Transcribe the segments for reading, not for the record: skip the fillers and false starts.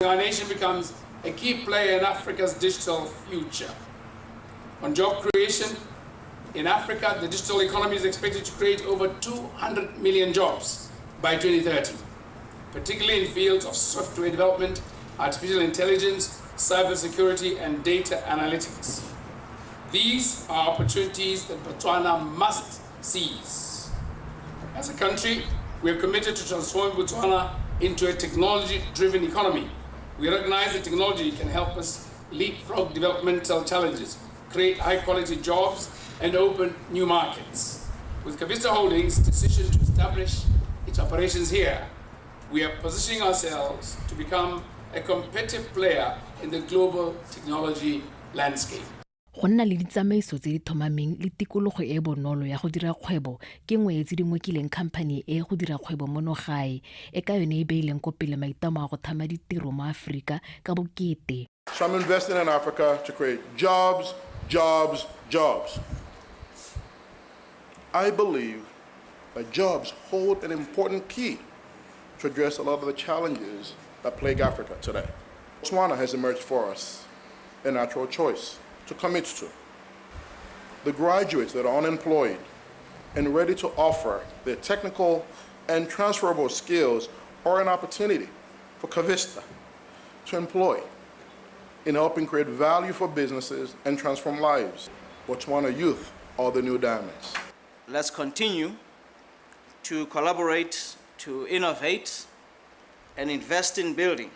Our nation becomes a key player in Africa's digital future. On job creation, in Africa, the digital economy is expected to create over 200 million jobs by 2030, particularly in fields of software development, artificial intelligence, cybersecurity, and data analytics. These are opportunities that Botswana must seize. As a country, we are committed to transforming Botswana into a technology-driven economy. We recognize that technology can help us leapfrog developmental challenges, create high-quality jobs, and open new markets. With Kavista Holdings' decision to establish its operations here, we are positioning ourselves to become a competitive player in the global technology landscape. Go nna le ditsamaiso tse di thomameng le tikologo e bonolo ya go dira kgwebo ke nngwe tse di ngwekileng khamphane e go dira kgwebo mono gae e ka yone e beileng ko pele maitamo a go thama ditiro mo Afrika ka bokete. So I'm investing in Africa to create jobs, jobs, jobs. I believe that jobs hold an important key to address a lot of the challenges that plague Africa today. Botswana has emerged for us a natural choice to commit to. The graduates that are unemployed and ready to offer their technical and transferable skills are an opportunity for Kavista to employ in helping create value for businesses and transform lives. Botswana youth are the new diamonds. Let's continue to collaborate, to innovate, and invest in building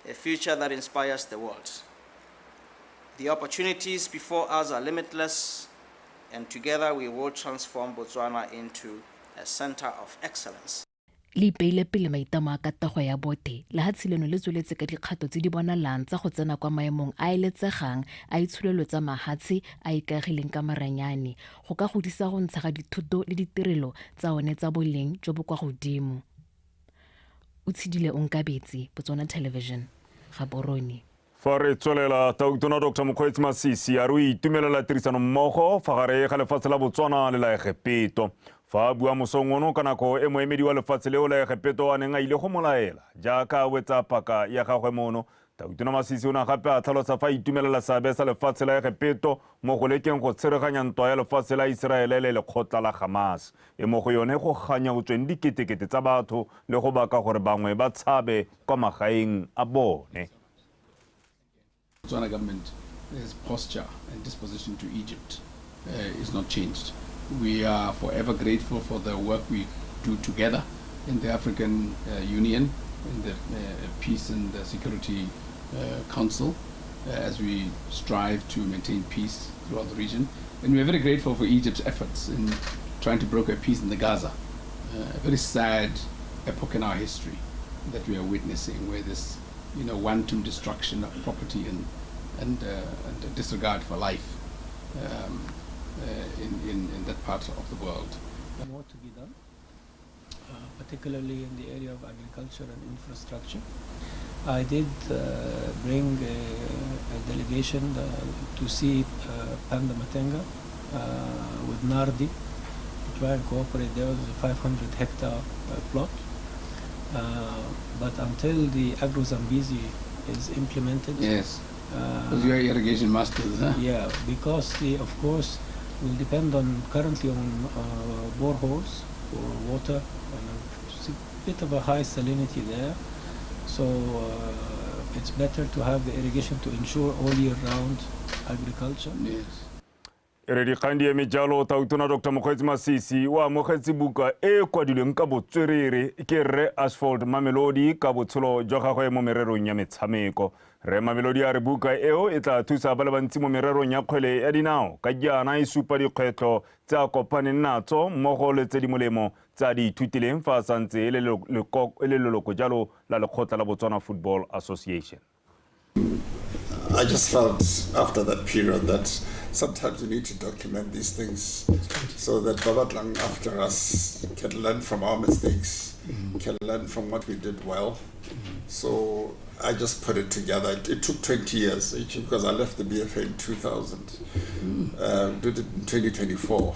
a future that inspires the world. The opportunities before us are limitless, and together we will transform Botswana into a center of excellence. Le ipeile pele maitamo a katago ya bothe le ha tshileno le tsweletse ka dikgato tse di bonalang tsa go tsena kwa maemong a eletsegang a itshulelo tsa mahatshe a ikagileng ka maranyane go ka godisa go ntsha ga dithuto le ditirelo tsa one tsa boleng jo bo kwa godimo. O tshidile Onkabetse, Botswana Television, Gaborone. Fa re tswelela tautona Dr. Mokgweetsi Masisi a re itumelela tirisano mmogo fa gare ga lefatshe la Botswana le la Egepto. Fa bua mosong ono ka nako e moemedi wa lefatshe leo la Egepto a neng a ile go molaela jaaka wetsa paka ya gagwe mono. Tautona Masisi o na gape a tlhalosa fa itumelela seabe sa lefatshe la Egepto mo go lekeng go tshiraganya ntwa ya lefatshe la Iseraele le lekgotla la Hamas e mo go yone go ganya go tsweng diketekete tsa batho le go baka gore bangwe ba tshabe kwa magaeng a bone. Botswana government's posture and disposition to Egypt is not changed. We are forever grateful for the work we do together in the African Union, in the Peace and Security Council, as we strive to maintain peace throughout the region. And we are very grateful for Egypt's efforts in trying to broker peace in the Gaza. A very sad epoch in our history that we are witnessing, where this wanton destruction of property and disregard for life in that part of the world. More to be done, particularly in the area of agriculture and infrastructure. I did bring a delegation to see Panda Matenga with Nardi to try and cooperate. There was a 500-hectare plot. But until the Agro-Zambezi is implemented, Yes, because you are irrigation masters, huh? yeah, because of course will depend on currently on boreholes for water, and it's a bit of a high salinity there, so it's better to have the irrigation to ensure all year round agriculture. Yes. Re di khandi ya mejalo tautona Dr. Mokgweetsi Masisi wa mogetse buka e kwadilweng ka botswerere ke Re Asphalt Mamelodi ka botsholo jwa gagwe mo mererong ya metshameko. Re Mamelodi a re buka eo e tla thusa ba le bantsi mo mererong ya kgwele ya dinao ka jaana e supa dikgwetlho tsa kopaneng natso mmogo le tse di molemo tsa di ithutileng fa santse le leloko jalo la lekgotla la Botswana Football Association. I just felt after that period that sometimes we need to document these things so that Babatlang after us can learn from our mistakes, can learn from what we did well. So I just put it together. It took 20 years because I left the BFA in 2000. Did it in 2024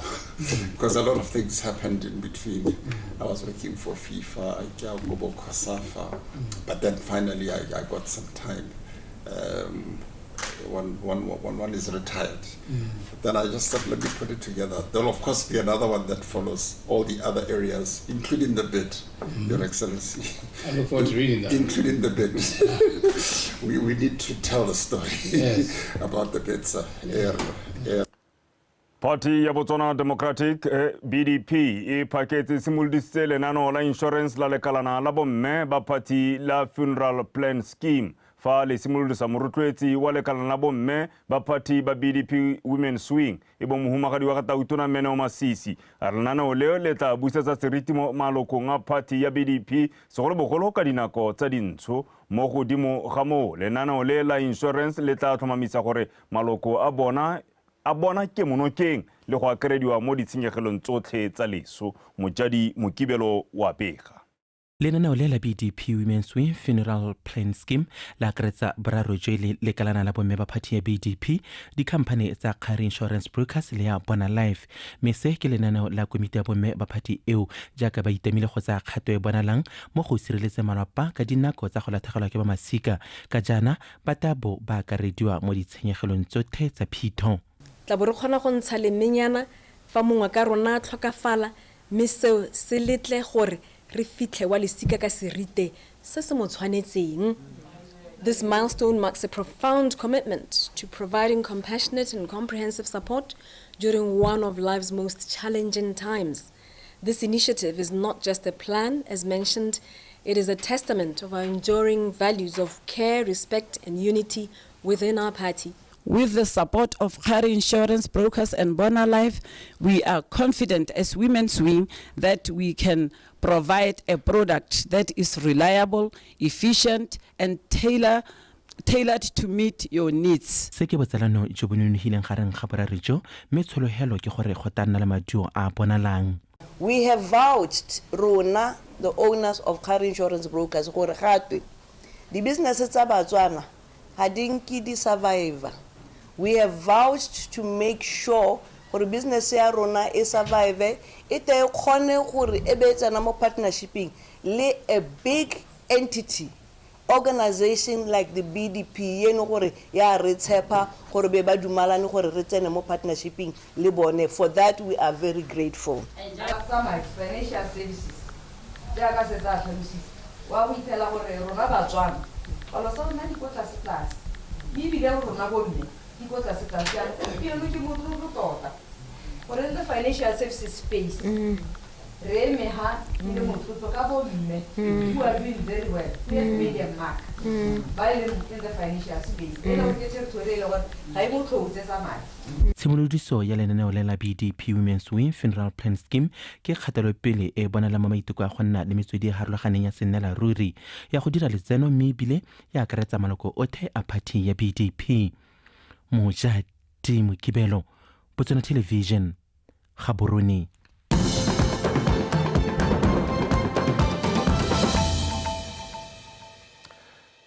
because a lot of things happened in between. I was working for FIFA, Gobo Kosafa, but then finally I got some time. One is retired. Then I just thought, let me put it together. There'll of course be another one that follows all the other areas, including the bid, Your Excellency. I look forward to reading that. Including the bid. we need to tell the story about the bid, sir. Party ya Botswana Democratic BDP e pakete simuliditse lenaneo la insurance la lekalana la bomme ba party la funeral plan scheme fa le simolodisa morotloetsi wa lekalana la bomme ba party ba BDP Women Swing e bo mohumagadi wa ga Tautona Meneo Masisi a lenaneo leo le tla busetsa seriti mo malokong a party ya BDP segolobogolo ka dinako tsa dintsho mo godimo ga mo lenaneo le la insurance le tla tlhomamisa gore maloko a bona ke monokeng le go akerediwa mo ditshenyegelong tsotlhe tsa leso Mojadi Mokibelo wa pega. Lenaneo le la BDP Women's Wing Funeral Plan Scheme la akaretsa boraro jo le lekalana la bomme ba party ya BDP dikhamphane tsa Khari Insurance Brokers le ya Bona Life mme se ke lenaneo la komiti ya bomme ba party eo jaaka ba itemile go tsa kgato e bonalang mo go sireletse malapa ka dinako tsa go latlhegelwa ke ba masika ka jana batabo ba akarediwa mo ditshenyegelong tsotlhe tsa phito. Tla bo re kgona go ntsha lemenyana fa mongwe ka rona tlhokafala mme seo se letle gore re fitlhe wa lesika ka serite se se mo tshwanetseng. This milestone marks a profound commitment to providing compassionate and comprehensive support during one of life's most challenging times. This initiative is not just a plan, as mentioned, it is a testament of our enduring values of care, respect, and unity within our party. With the support of Khari Insurance Brokers and Bona Life, we are confident as Women's Wing that we can provide a product that is reliable, efficient, and tailored to meet your needs. Se ke botsalano jo bononogileng gareng ga borare jo mme tsholohelo ke gore go tanna le maduo a bonalang. We have vouched Rona, the owners of Khari Insurance Brokers, gore gatwe di businesses tsa Batswana ha dinki di survivor. We have vouched to make sure gore business ya rona e survive e te khone gore e betsana mo partnershiping le a big entity organization like the BDP yeno gore ya re tshepa gore be ba dumalane gore re tsene mo partnershiping le bone. For that we are very grateful. And just some financial services jaaka se tsa tlhalositse wa go ithela gore rona Batswana ba lo sa nna dikotla se tlase bibile rona bomme dikotla se tlase ya pieno ke motlolo tota gore the financial services space re meha le motlolo ka bomme who are doing very well we have medium mark by in the financial space e lo ke territory le gore ga e motlotse tsa madi. Tshimolodiso ya lenaneo la BDP Women's Wing Funeral Plan Scheme ke kgatelopele e bonala mo maiteko a go nna le metswedi e harologaneng ya sennela ruri ya go dira letseno mme ebile ya akaretsa maloko othe a party ya BDP. Mojadi Mokibelo, Botswana Television, Gaborone.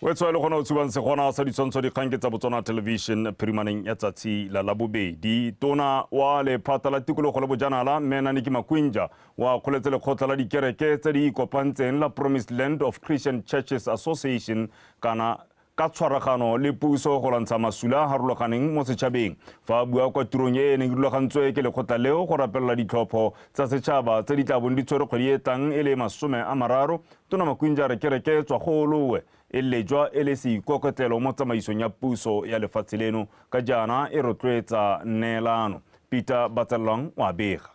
Wetswa le gona o tsubang se gona sa ditshwantsho dikgang ke tsa Botswana Television phirimaneng ya tsatsi la labobedi. Tona wa lephata la tikologo le bojanala Menaniki Makwinja wa kgoletse lekgotla la dikereke tse di ikopantseng la Promised Land of Christian Churches Association kana ka tshwaragano le puso go lwantsha masula harologaneng mo setšhabeng fa bua kwa tirong e neng rulagantswe ke lekgotla leo go rapelela ditlhopho tsa setšhaba tse di tla bong di tshwere kgwedi e tlang e le 30. Tona Makwinja re kereke tswa golowe e lejwa e le seikokotlelo mo tsamaisong ya puso ya lefatshe leno ka jana e rotloetsa neelano. Peter Batsalang wa bega.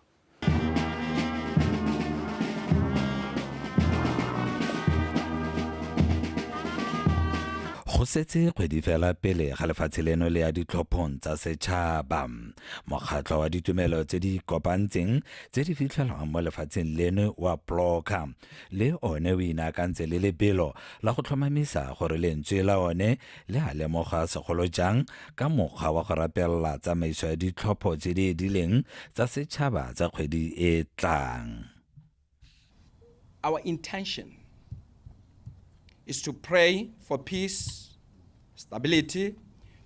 Go setse kgwedi fela pele ga lefatshe leno le ya ditlhophong tsa setšhaba. Mokgatlho wa ditumelo tse di kopantseng tse di fitlhelwang mo lefatsheng leno wa Bloka le one o inaakantse le lebelo la go tlhomamisa gore lentswe la one le a lemoga segolo jang ka mokgwa wa go rapelela tsamaiso ya ditlhopho tse di edileng tsa setšhaba tsa kgwedi e tlang. Our intention is to pray for peace, stability,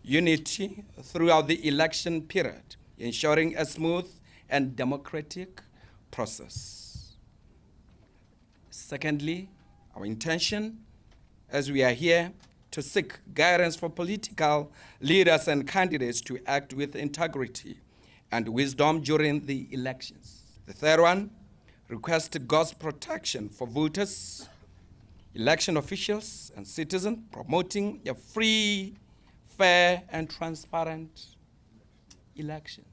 unity throughout the election period, ensuring a smooth and democratic process. Secondly, our intention, as we are here, to seek guidance for political leaders and candidates to act with integrity and wisdom during the elections. The third one, request God's protection for voters, election officials and citizens, promoting a free, fair, and transparent election.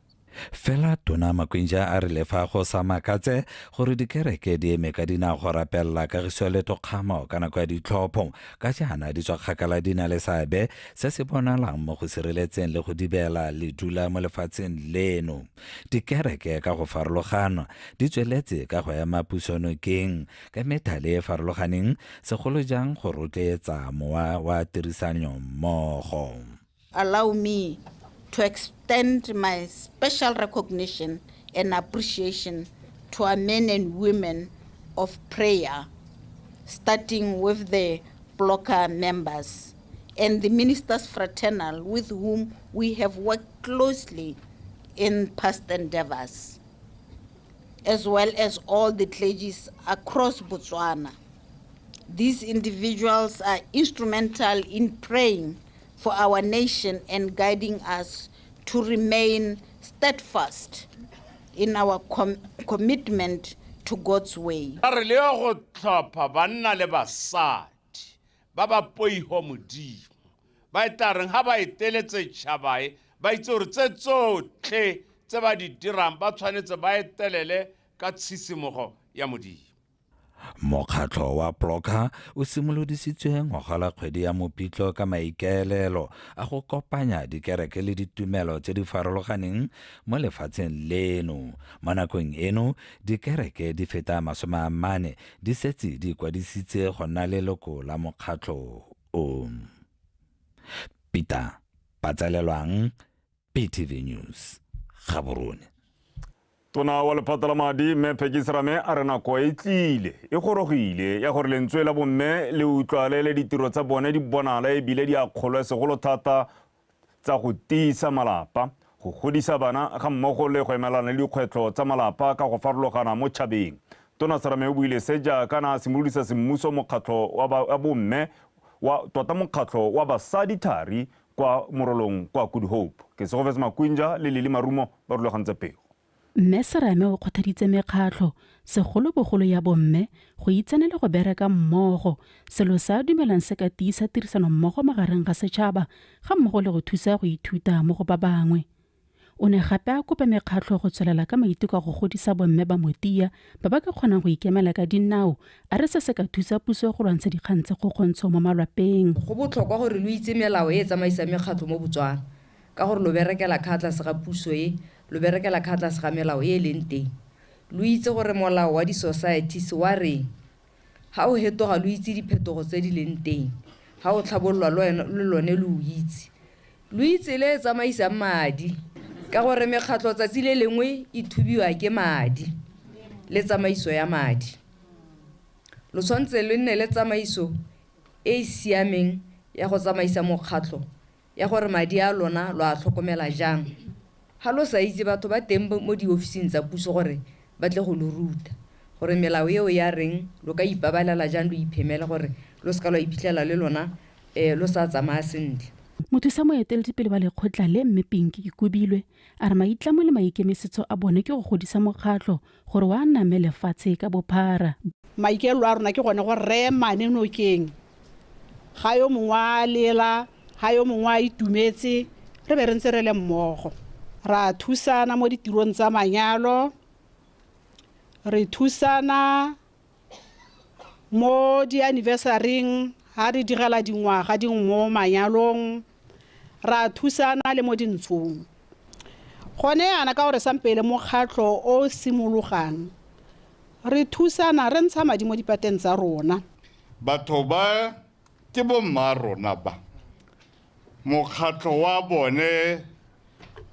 Fela Tona Makwinja a re lefa go sa makatse gore dikereke di eme ka dinao go rapelela kagiso le tokgamo ka nako ya ditlhopho ka jaana di tswa kgakala di na le seabe se se bonalang mo go sireletseng le go dibela le dula mo lefatsheng leno. Dikereke ka go farologana di tsweletse ka go ema pusonokeng ka methale e farologaneng segolo jang go rotloetsa mowa wa tirisanyo mmogo. Allow me to extend my special recognition and appreciation to our men and women of prayer, starting with the Bloka members and the ministers fraternal with whom we have worked closely in past endeavors, as well as all the clergies across Botswana. These individuals are instrumental in praying for our nation and guiding us to remain steadfast in our commitment to God's way. Re le go tlhopha banna le basadi ba ba poiho modimo ba itareng ha ba eteletse tšhabae ba itse gore tse tsotlhe tse ba di dirang ba tshwanetse ba etelele ka tshitsimogo ya modimo. Mokgatlho wa Bloka o simolodisitswe ngwaga kgwedi ya Mopitlo ka maikaelelo a go kopanya dikereke le ditumelo tse di farologaneng mo lefatsheng leno. Mo nakong eno dikereke di feta 40 di setse di kwadisitse go nna leloko la mokgatlho o. Peter Patsalelwang, PTV News, Gaborone. Tona wa lephata la madi mme Peggy Serame a re nako e tlile e gorogile ya gore lentswe la bomme le utlwalele ditiro tsa bone di bonala e bile di akgolwa segolo thata tsa go tiisa malapa go godisa bana ga mmogo le go emelana le dikgwetlho tsa malapa ka go farologana mo tšhabeng. Tona Serame o buile se jaaka na simolodisa semmuso mokgatlho wa bomme wa tota mokgatlho wa basadi thari kwa morolong kwa Good Hope. Ke Segofetse Makwinja le Lili Marumo ba rulagantse pego. Mme Serame o kgothaditse mekgatlho segolobogolo ya bomme go itsenele go bereka mmogo selo sa dumelang se ka tiisa tirisano mmogo magareng ga setšhaba ga mmogo le go thusa go ithuta mo go ba bangwe. O ne gape a kopa mekgatlho go tswelela ka maiteko a go godisa bomme ba motia ba ba ka kgonang go ikemela ka dinao a re se se ka thusa puso go lwantsha dikgang tse go kgontsho mo malwapeng. Go botlhokwa gore lo itse melao e tsamaisa mekgatlho mo Botswana ka gore lo berekela khatla se ga puso e lo berekela khatla se ga melao e leng teng. Lo itse gore molao wa di societies wa reng ha o hetoga lo itse diphetogo tse di leng teng ha o tlhabololwa le lone lo itse lo itse le tsamaisa madi ka gore mekgatlho tsatsi le lengwe e thubiwa ke madi le tsamaiso ya madi. Lo tshwantse le nne le tsamaiso e siameng ya go tsamaisa mokgatlho ya gore madi a lona lo a tlhokomela jang. Ha lo sa itse batho ba teng mo di ofising tsa puso gore ba tle go lo ruta gore melao eo ya reng lo ka ipabalela jang lo iphemela gore lo ska lo iphitlhela le lona lo sa tsamaya sentle. Mothusa moeteledipele wa lekgotla le mme Pinki Kubilwe a re maitlamo le maikemisetso a bone ke go godisa mokgatlho gore wa name lefatshe ka bophara. Maikelo a rona ke gone go re mane nokeng ga yo mongwe a lela ga yo mongwe a itumetse re be re ntse re le mmogo ra thusana mo ditirong tsa manyalo re thusana mo di anniversaryng ha re direla dingwaga dingwe mo manyalong ra thusana le mo dintshong gone yana ka gore sampele mokgatlo o simologang re thusana re ntsha madi mo dipateng tsa rona batho ba ke bomma rona ba mokgatlo wa bone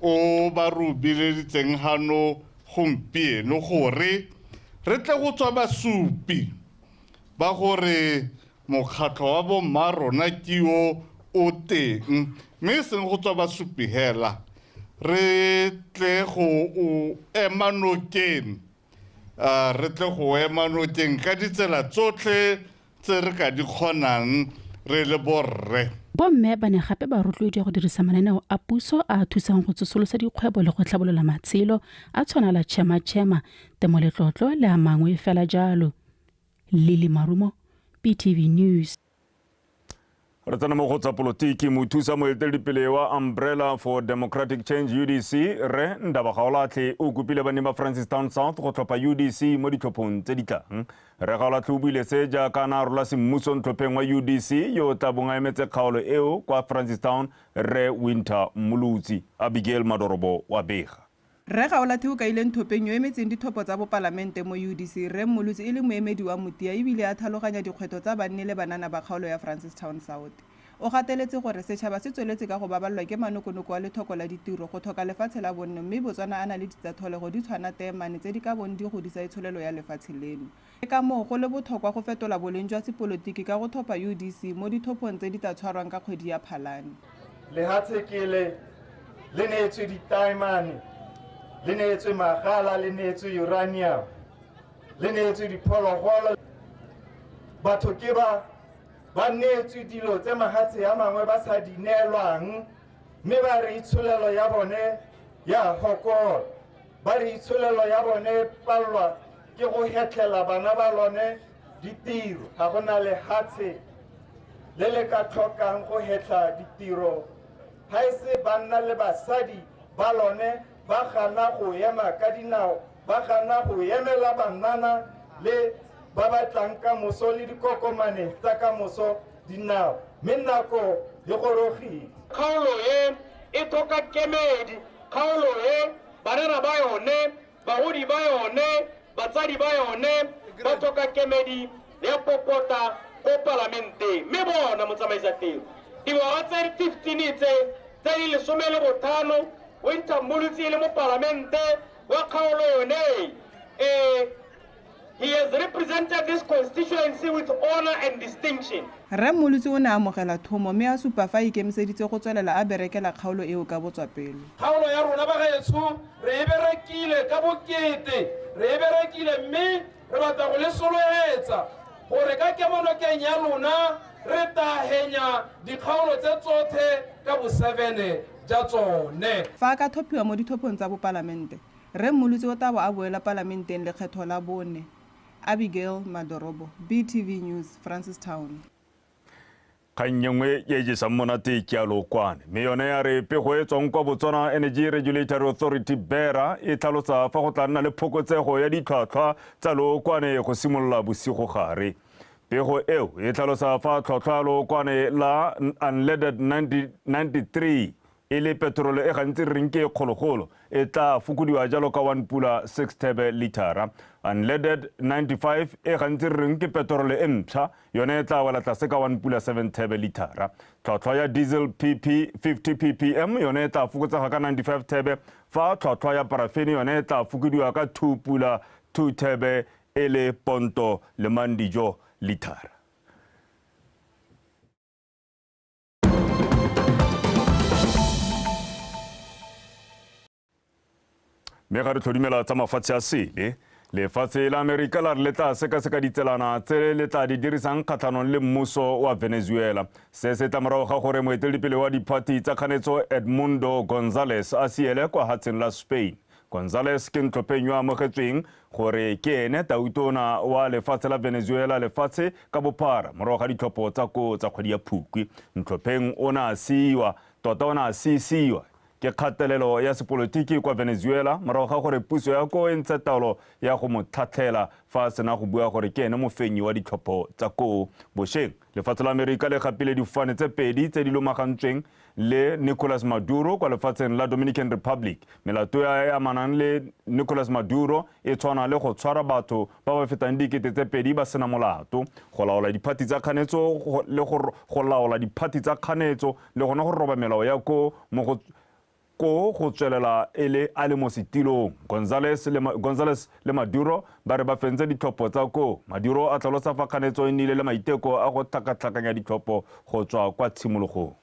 o ba rubileditseng hano gompieno gore re tle go tswa basupi ba gore mokgatlo wa bomma rona ke o teng mme seng go tswa basupi hela re tle go o ema nokeng re tle go ema nokeng ka ditsela tsotlhe tse re ka di kgonang re le borre bomme ba ne gape ba rotloediwa go dirisa mananeo a puso a thusang go tsosolosa dikgwebo le go tlhabolola matshelo a tshwana la tšhema temoletlotlo le a mangwe fela jalo. Lili Marumo, PTV News. Re tsena mo go tsa polotiki mothusa moeteledipele wa Umbrella for Democratic Change UDC re Ndabagaolatlhe o kopile bane ba Francistown South go tlhopha UDC mo ditlhophong tse di tlang. Re Gaolatlhe o buile se jaaka na rola semmuso ntlhopheng wa UDC yo tabong a emetse kgaolo eo kwa Francistown re Winter Mulutsi. Abigail Madorobo wa bega. Re Gaolatlhe o kaile nthopeng yo emetseng dithopo tsa bopalamente mo UDC re Molutsi e le moemedi wa Motia ebile a tlhaloganya dikgwetlho tsa banne le banana ba kgaolo ya Francistown South. O gateletse gore setšhaba se tsweletse ka go babalelwa ke manokonoko wa lethoko la ditiro go tlhoka lefatshe la bonno mme Botswana a na le ditsatlholego di tshwana teemane tse di ka bong di godisa itsholelo ya lefatshe leno. Ka moo go le botlhokwa go fetola boleng jwa sepolotiki ka go thopa UDC mo dithopong tse di tla tshwarwang ka kgwedi ya Phalane. Lehatshe kele le neetswe ditaemane le neetswe magala le neetswe uranium le neetswe diphologolo batho ke ba neetswe dilo tse mahatshe a mangwe ba sa di neelwang mme ba re itsholelo ya bone ya hokola ba re itsholelo ya bone palwa ke go hetlela bana ba lone ditiro ga go na lehatshe le le ka tlhokang go hetla ditiro ga e se banna le basadi ba lone ba gana go ema ka dinao ba gana go emela bannana le ba batlang ka moso le dikokomane tsa ka moso dinao mme nako le gorogile kgaolo e tlhoka kemedi kgaolo banana ba yone bagodi ba yone batsadi ba yone ba tlhoka kemedi le popota ko parlamente mme bona motsamaisa tiro dingwaga tse 15 tse di 15 Winter Mulutsi le mo parlamente wa kgaolo yone he has represented this constituency with honor and distinction. Re Molutsi o ne a amogela thomo mme a supa fa ikemiseditse go tswelela a berekela kgaolo eo ka botswapelo. Kgaolo ya rona ba gaetsho re e berekile ka bokete re e berekile mme re batla go le soloetsa gore ka kemonokeng ya lona re tahenya dikgaolo tse tsotlhe ka bo 7 ja tsone. Fa ka thopiwa mo dithopong tsa bopalamente Re Molutsi o tla bo a boela palamenteng lekgetho la bone. Abigail Madorobo, BTV News, Francistown. Kanyengwe ye jisa monate ke a lokwane me yone ya re pego e tsong kwa Botswana Energy Regulatory Authority BERA e tlhalosa fa go tla nna le phokotsego ya ditlhwatlhwa tsa lokwane go simolola bosigo gare. Pego eo e tlhalosa fa tlhwatlhwa lokwane la unleaded 93 e le petrol e gantsi reng ke kgologolo e tla fokodiwa jalo ka 1 pula 6 thebe litara. Unleaded 95 e gantsi reng ke petrol e mpšha yone e tla wela tlase ka 1 pula 7 thebe litara. Tlhwatlhwa ya diesel 50 ppm yone e tla fokotsega ka 95 thebe fa tlhwatlhwa ya parafene yone e tla fokodiwa ka 2 pula 2 thebe e le ponto le mandijo litara. Me ga re tlhodimela tsa mafatshe a sele lefatshe la Amerika la re le tla sekaseka ditselana tse le tla di dirisang kgatlhanong le mmuso wa Venezuela. Se se tlamorago ga gore moeteledipele wa diphathi tsa kganetso Edmundo González a siele kwa hatseng la Spain. González ke ntlhopheng yo amogetsweng gore ke ene tautona wa lefatshe la Venezuela lefatshe ka bophara morago ga ditlhopho tsa kgwedi ya Phukwi. Ntlhopheng o na a siiwa tota o na a siisiwa ke kgatelelo ya sepolotiki kwa Venezuela morago ga gore puso ya ko e ntse taolo ya go mo tlhatlhela fa a sena go bua gore ke ene mofenyi wa ditlhopho tsa ko bošeng. Lefatshe la Amerika le gapile difofane tse pedi tse di lomagantsweng le Nicolas Maduro kwa lefatsheng la Dominican Republic. Melato ya e amanang le Nicolas Maduro e tshwana le go tshwara batho ba ba fetang dikete tse pedi ba sena molato, go laola diphati tsa kganetso le go laola diphati tsa kganetso le gona go roba melao ya ko mo go tswelela ele a le mo setilong. Gonzales le Maduro ba re ba fentse ditlhopho tsa ko. Maduro a tlhalosa fa kganetso e nnile le maiteko a go tlhakatlhakanya ditlhopho go tswa kwa tshimologong.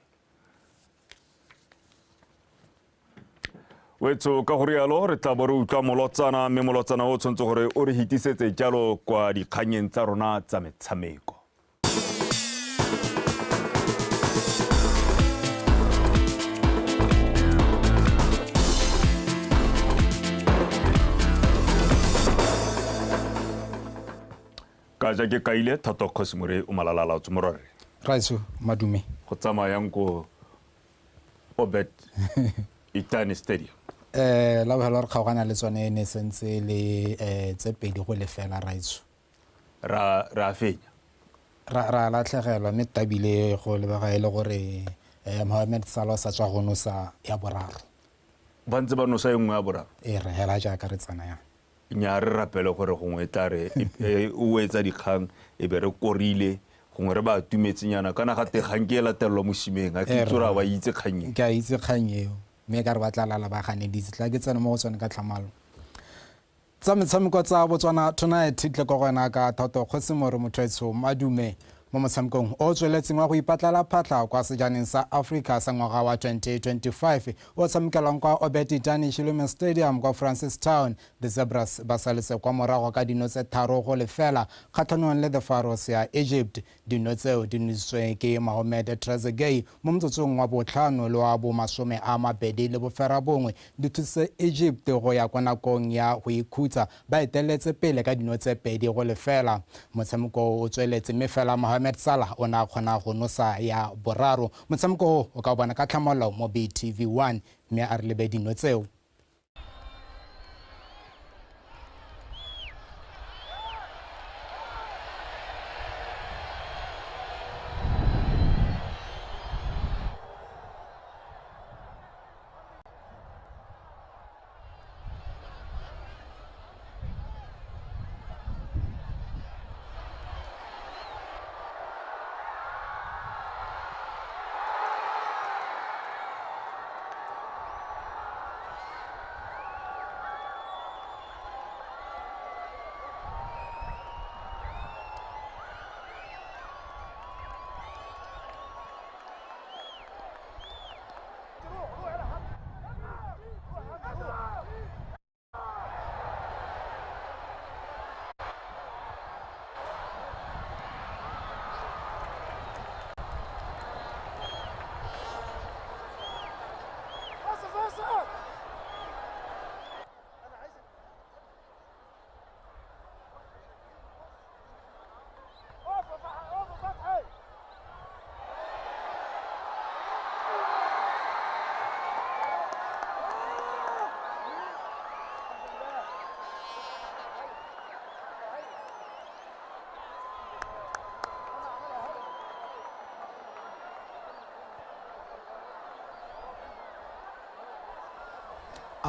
Wetso ka gore yalo re tla bo re utlwa molotsana mme molotsana o tshwanetse gore o re hitisetse jalo kwa dikganyeng tsa rona tsa metshameko. Ka ja ke kaile Thato Khosimore o malalala tsumorore. Raiso madume go tsamayang ko Obed Itani Stadium. La bohelo re kgaogana le tsone ne sentse le tse pedi go lefela Raiso. Ra fenya. Ra latlhegelwa mme tabile go lebega ile gore Mohamed Salah sa tswa go nosa ya boraro. Ba ntse ba nosa engwe ya boraro. Re hela jaaka re tsana ya. Nya re rapele gore gongwe tare o etsa dikgang e be re korile gongwe re ba tumetsenyana kana ga te kgang ke latelwa mosimeng a ke tsora ba itse kganye. Ke a itse kganye mme ka re batla lala ba gane di tla ke tsena mo go tsone ka tlhamalo. Tsa metshameko tsa Botswana tonight tle go gona ka Thato Khosimore Mothoetso madume mo motshamekong o tsweletseng wa go ipatlela phatla kwa sejaneng sa Africa sa ngwaga wa 2025 o tshamekelwang kwa Obed Itani Stadium kwa Francistown. The Zebras ba saletse kwa morago ka dino tse 3 go lefela kgatlhanong le the Pharaohs ya Egypt. Dino tseo di nositswe ke Mohamed Trezeguet mo motsotsong wa botlhano le wa bo 20 le bofera bongwe di thusitse Egypt go ya kwa nakong ya go ikhutsa ba eteletse pele ka dino tse 2 go lefela. Motshameko o tsweletse mme fela Mohamed Salah o na kgona go nosa ya boraro. Motshameko o ka bona ka tlhamolo mo BTV1 mme a re lebe dino tseo.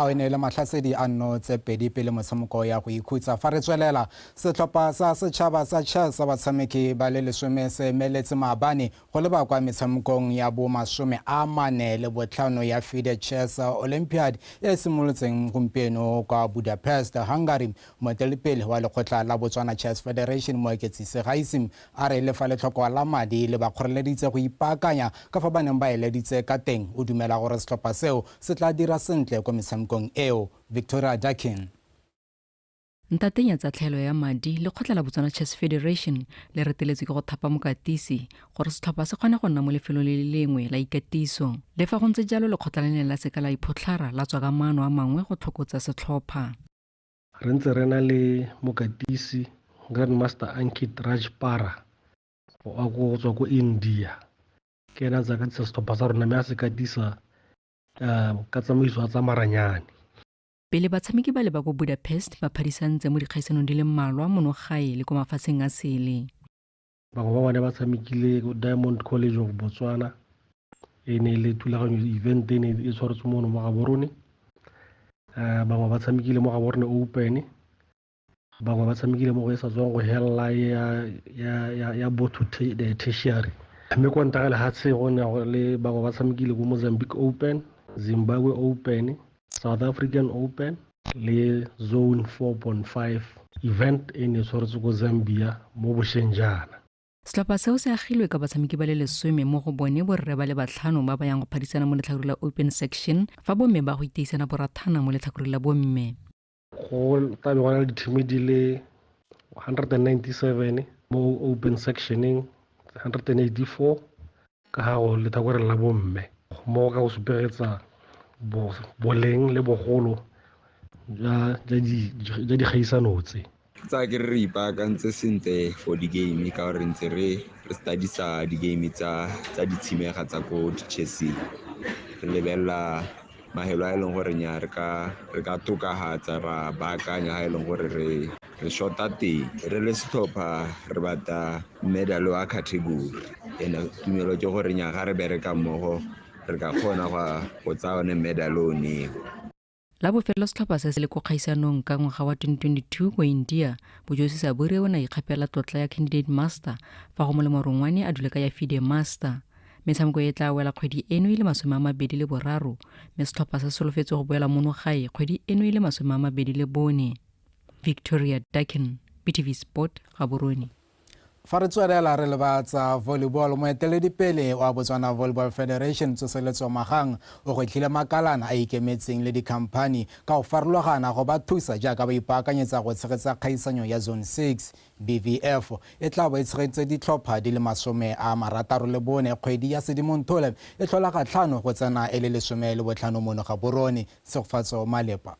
a o ne le mahlasedi a nno tse pedi pele motshameko ya go ikhutsa fa re tswelela setlhopha sa setšhaba sa chess sa batshameki ba le 10 se meletse maabane go leba kwa metshamekong ya bo 45 ya FIDE Chess Olympiad e simolotseng gompieno kwa Budapest, Hungary. Moeteledipele wa lekgotla la Botswana Chess Federation Moeketsisi Gaisim a re le fa letlhoko la madi le ba kgoreleditse go ipaakanya ka fa ba neng ba eleditse ka teng. O dumela gore setlhopha seo se tla dira sentle kwa metshamekong eo. Victoria Dakin. Ntatenya tsa tlhaelo ya madi lekgotla la Botswana Chess Federation le reteletswe ke go thapa mokatisi gore setlhopha se kgone go nna mo lefelong le lengwe la ikatiso. Le fa go ntse jalo lekgotla le ne la seka la iphotlhara la tswa ka maano a mangwe go tlhokotsa setlhopha. Re ntse re na le mokatisi Grandmaster Ankit Rajpara a go tswa ko India ke ena tsa ka setlhopha sa rona mme a se katisa ka tsamaiso tsa maranyane. pele batshameki ba le ba go Budapest ba phadisantse mo dikgaisanong di le mmalwa mono gae le ko mafatsheng a sele. Bangwe ba bone ba tshamekile Diamond College of Botswana e ne le thulaganyo event e ne e tshwaretswe mono mo Gaborone. Bangwe ba tshamekile mo Gaborone Open, bangwe ba tshamekile mo go sa tswang go hella ya Botho tertiary. Mme kwa ntagele hatse go ne le bangwe ba tshamekile go Mozambique Open, Zimbabwe Open, South African Open le Zone 4.5 event e ne tshwaretswe go Zambia mo Boshenjana. Setlhopha seo se agilwe ka batshameki ba le 10 mo go bone borre ba le 5 ba ba yang go phadisana mo letlhakore la open section fa bomme ba go iteisana borathana mo letlhakore la bomme. Go tabe go na le ditšhomi di le 197 mo open sectioning, 184 ka ga go letlhakore la bomme mo ka go supegetsa boleng le bogolo ja di kgaisano tse. Tsa ke re ipaakantse sentle for di-game ka gore ntse re studisa di-game tsa ditshimega tsa ko Chelsea. Re lebelela mahelo a e leng gore nya re ka tokagatsa ra baakanya ga e leng gore re shota teng. Re le setlhopha re bata medal wa category ene tumelo ke gore nya ga re bereka mmogo re ka kgona go tsaya one medal o nego. La bofelo setlhopha se se le ko kgaisanong ka ngwaga wa 2022 ko India Bojosi Sabure o na ikgapela tlotla ya candidate master fa go molemo rongwane a dule ka ya FIDE master. Metshameko e tla wela kgwedi eno ile 23 mme setlhopha se solofetse go boela mono gae kgwedi eno ile 24. Victoria Dakin, BTV Sport, Gaborone. Fa re tswelela re le ba tsa volleyball moeteledipele wa Botswana Volleyball Federation Tsoseletso Magang o go tlile makalana a ikemetseng le dikhamphani ka go farologana go ba thusa jaaka ba ipaakanyetsa go tshegetsa kgaisanyo ya Zone 6 BVF e tla bo e tshegetse ditlhopha di le 64 kgwedi ya Sedimonthole e tlhola ka 5 go tsena e le 15 mono Gaborone. Segofatso Malepa.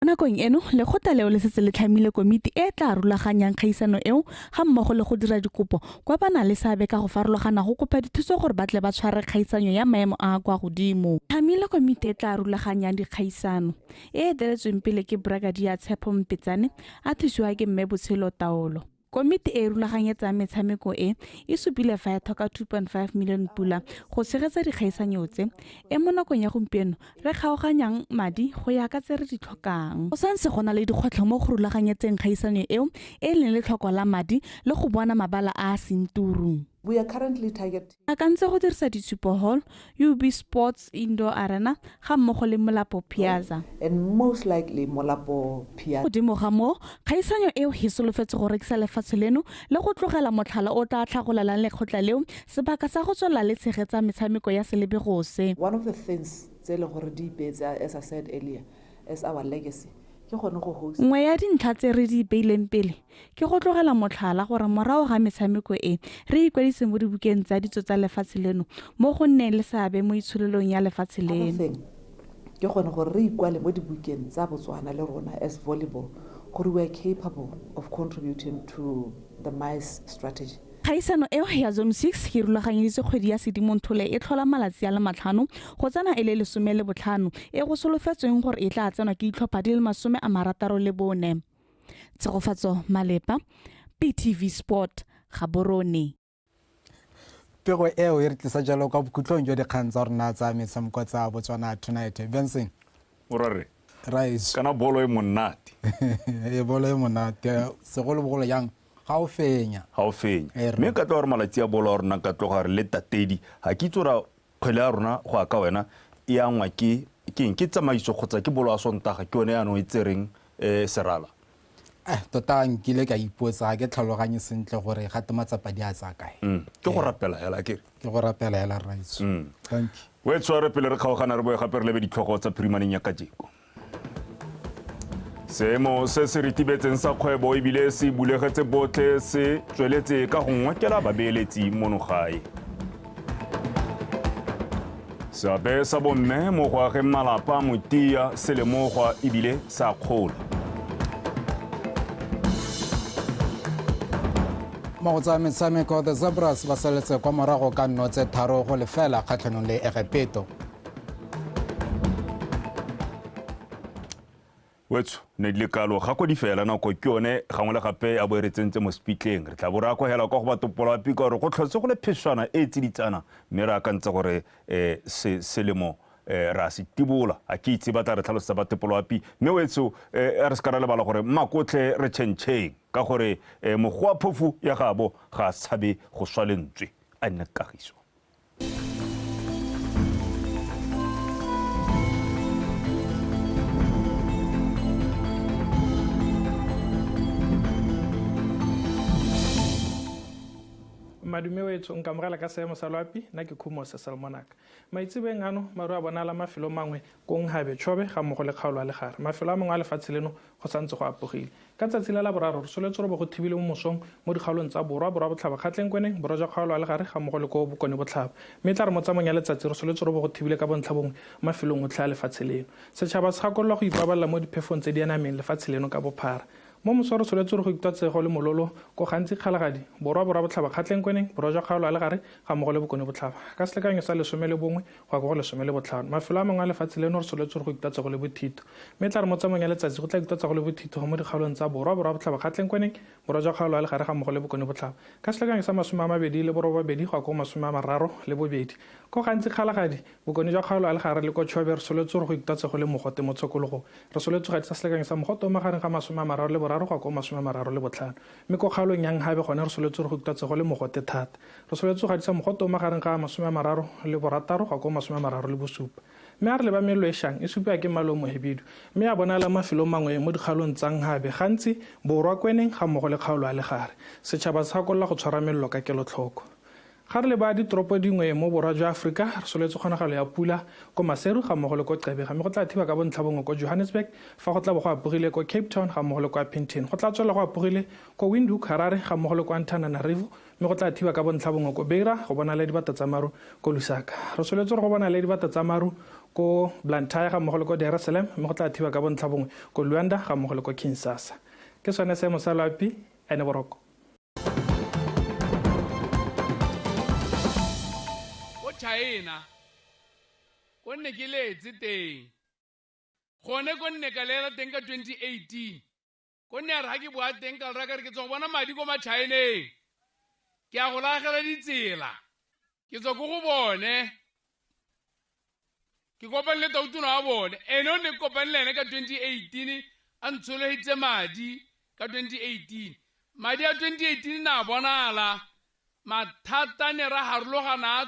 Nakong eno lekgotla leo le setse le tlhamile komiti e tla rulaganyang kgaisano eo ga mmogo le go dira dikopo kwa bana le sabe ka go farologana go kopa dithuso gore batle ba tshware kgaisanyo ya maemo a kwa godimo. Tlhamile komiti e tla rulaganyang dikgaisano e eteletsweng pele ke Brigadier Tshepo Mpetsane a thusiwa ke Mme Botshelo Taolo. Komiti e rulaganyetsa metshameko e supile fa ya thoka 2.5 million pula go tshegetsa dikgaisanyo tse e mo nakong ya gompieno re kgaoganyang madi go ya ka tse re di tlhokang. Go santse go na le dikgwetlho mo go rulaganyetseng kgaisanyo eo e leng le tlhoko la madi le go bona mabala a senturu. We are currently targeting. Akantse go dirisa di Super Hall, UB Sports Indoor Arena ga mmogo le Molapo Piazza. And most likely Molapo Piazza. Godimo ga mo, kgaisanyo eo e solofetse go rekisa lefatshe leno le go tlogela motlhala o tla tlhagolelang lekgotla leo sebaka sa go tswela le tshegetsa metshameko ya selebegose. One of the things tse le gore di ipetsa, as I said earlier, as our legacy. Nngwe ya dintlha tse re di beileng pele ke go tlogela motlhala gore morago ga metshameko e re ikwadise mo dibukeng tsa ditso tsa lefatshe leno mo go nneng le seabe mo itsholelong ya lefatshe leno. Ke gone gore re ikwale mo dibukeng tsa Botswana le rona as volleyball gore we are capable of contributing to the MICE strategy. Kgaisano eo ya Zone 6 ke rulaganyeditse kgwedi ya Sedimonthole e tlhola malatsi a le 5 go tsena e le 15 e go solofetsweng gore e tla tsenwa ke ditlhopha di le 64. Tsegofatso Malepa, BTV Sport, Gaborone. Pego eo e re tlisa jalo ka bokutlong jo dikgang tsa rona tsa metshameko tsa Botswana Tonight. Benson Orare Rise kana bolo e monate e bolo e monate segolo bogolo yang ga o fenya mme ka tla gore malatsi a bolo a rona ka tloga re le tatedi ga ke tsora kgwele ya rona go aka wena e angwa ke tsamaiso kgotsa ke bolo a Sontaga ke yone yaanong e tsereng serala. Tota nkile ka ipotsa ga ke tlhaloganye sentle gore gate matsapa di a tsa kae. Ke go rapela hela ke go rapela hela Rise. Thank you. We tshware pele re kgaogana re boe gape re lebe ditlhogo tsa phirimaneng ya kajeko. Seemo se se ritibetseng sa kgwebo ebile se bulegetse botlhe se tsweletse ka go ngwakela babeeletsi mono gae. Seabe sa bomme mo go ageng malapa motia se lemogwa ebile sa kgola. Mo go tsa metshameko the Zebras ba saletse kwa morago ka nnotse 3-0 kgatlhanong le Egepetto. wetso ne di le kalo ga ko di fela nako ke yone gangwe le gape a bo re tsentse mo speaking re tla bo ra go hela kwa go batopolo api ka gore go tlhotse go le pheswana e tsiditsana mme re akantse gore selemo ra se tibola a ke itse ba tla re tlhalosetsa batopolo api mme wetso re se ka ra lebala gore makotlhe re tšhentšheng ka gore mogwa wa phofu ya gabo ga a tshabe go swa lentswe a nne kagiso madume wetso nka mogela ka seemo sa loapi nna ke khumo se salmonaka maitsebeng ano maru a bonala mafelo mangwe ko nghabe tšhobe ga mmogo le kgaolo a legare mafelo a mangwe a lefatshe leno go santse go apogile ka tsatsi la boraro re soletse re bo go thibile mo mosong mo dikgaolong tsa borwa botlhaba kgatlhenkweneng borwa jwa kgaolo a legare ga mmogo le ko bokone botlhaba mme tla re mo tsamong ya letsatsi re soletse re bo go thibile ka bontlha bongwe mafelong otlhe a lefatshe leno setšhaba se gakolola go ipabalela mo diphefong tse di anameng lefatshe leno ka bophara mo mosoro soletse re go itatsego le mololo ko gantsi kgalagadi borwa botlhaba kgatlhenkweneng borwa jwa kgaolo a legare ga mmogo le bokone botlhaba ka selekanyo sa 11 go ya go 15 mafelo a mangwe a lefatshe leno re soletse re go itatsego le bothito mme tla re mo tsamong ya letsatsi go tla itatsego le bothito mo dikgaolong tsa borwa botlhaba kgatlhenkweneng borwa jwa kgaolo a legare ga mmogo le bokone botlhaba ka selekanyo sa 22 go ya go 32 ko gantsi kgalagadi bokone jwa kgaolo a legare le ko tšhobe re soletse re go itatsego le mogote mo tshokologong re soletse ga tsa selekanyo sa mogote o magareng ga 30 go ya go 35 mme ko kgaolong yang habe gone re soletse re go itatsego le mogote thata re soletse ga ditsa mogote o magareng ga 36 go ya go 37 mme a re leba mello e shang e supiwa ke malo mo hebidu mme a bonala mafelo mangwe mo dikgaolong tsa nghabe gantsi borwa kweneng ga mmogo le kgaolo a legare setšhaba se gakolola go tshwara mello ka kelotlhoko ga re le ba ditoropo dingwe mo borwa jwa Afrika re soletse kgonagalo ya pula ko Maseru ga mmogo le ko Qebega mme go tla thiba ka bontlha bongwe ko Johannesburg fa go tla bo go apogile ko Cape Town ga mmogo le ko Pinton go tla tswela go apogile ko Windhoek Harare ga mmogo le ko Antananarivo mme go tla thiba ka bontlha bongwe ko Beira go bona le dibata tsa maru ko Lusaka re soletse go bona le dibata tsa maru ko Blantyre ga mmogo le ko Dar es Salaam mme go tla thiba ka bontlha bongwe ko Luanda ga mmogo le ko Kinshasa ke sone seemo sa loapi ene boroko China konne ke letse teng gone konne ka lela teng ka 2018 konne a re ha ke bua teng ka raka re ke tswa bona madi ko China ke a go lagela ditsela ke tswa go bone ke kopane le tautuna wa bone ene o ne kopane le ene ka 2018 a ntsholohetse madi ka 2018 madi a 2018 na bonala mathata ne ra harologana